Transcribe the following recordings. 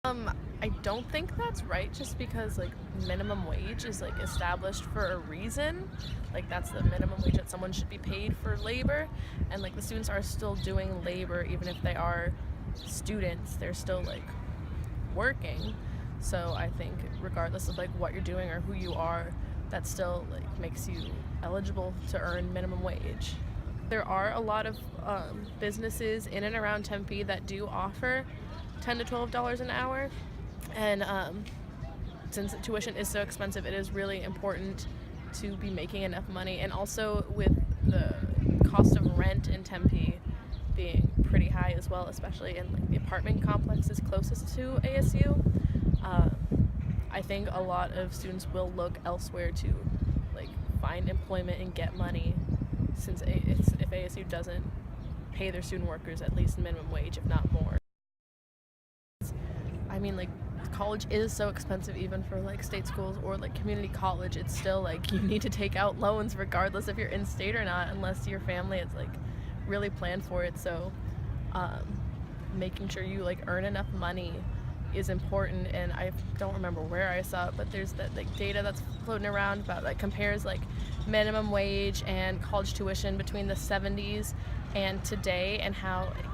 I don't think that's right just because like minimum wage is like established for a reason. Like that's the minimum wage that someone should be paid for labor, and like the students are still doing labor even if they are students, they're still like working. So I think regardless of like what you're doing or who you are, that still like makes you eligible to earn minimum wage. There are a lot of businesses in and around Tempe that do offer $10 to $12 an hour, and since tuition is so expensive, it is really important to be making enough money. And also with the cost of rent in Tempe being pretty high as well, especially in like the apartment complexes closest to ASU, uh, I think a lot of students will look elsewhere to like find employment and get money, since if ASU doesn't pay their student workers at least minimum wage, if not more. I mean, like, college is so expensive even for like state schools or like community college. It's still like you need to take out loans regardless if you're in state or not, unless your family is like really planned for it. So um, making sure you like earn enough money is important. And I don't remember where I saw it, but there's that like data that's floating around about like compares like minimum wage and college tuition between the 70s and today, and how like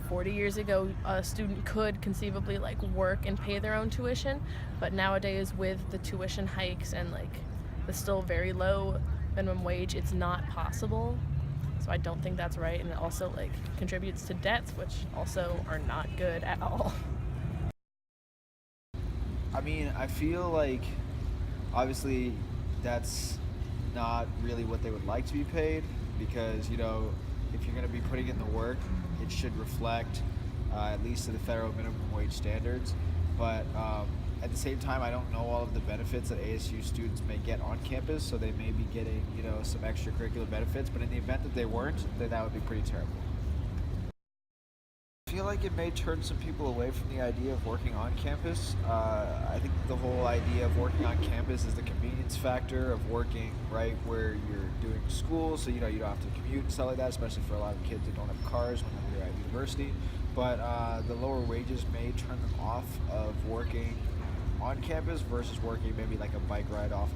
40 years ago a student could conceivably like work and pay their own tuition, but nowadays with the tuition hikes and like the still very low minimum wage, it's not possible. So I don't think that's right, and it also like contributes to debts, which also are not good at all. I mean, I feel like obviously that's not really what they would like to be paid because, if you're going to be putting in the work, it should reflect at least to the federal minimum wage standards. But at the same time, I don't know all of the benefits that ASU students may get on campus, so they may be getting, some extracurricular benefits. But in the event that they weren't, then that would be pretty terrible. I feel like it may turn some people away from the idea of working on campus. I think the whole idea of working on campus is the convenience factor of working right where you're doing school, so you don't have to commute and stuff like that, especially for a lot of kids that don't have cars when they're at university. But the lower wages may turn them off of working on campus versus working maybe like a bike ride off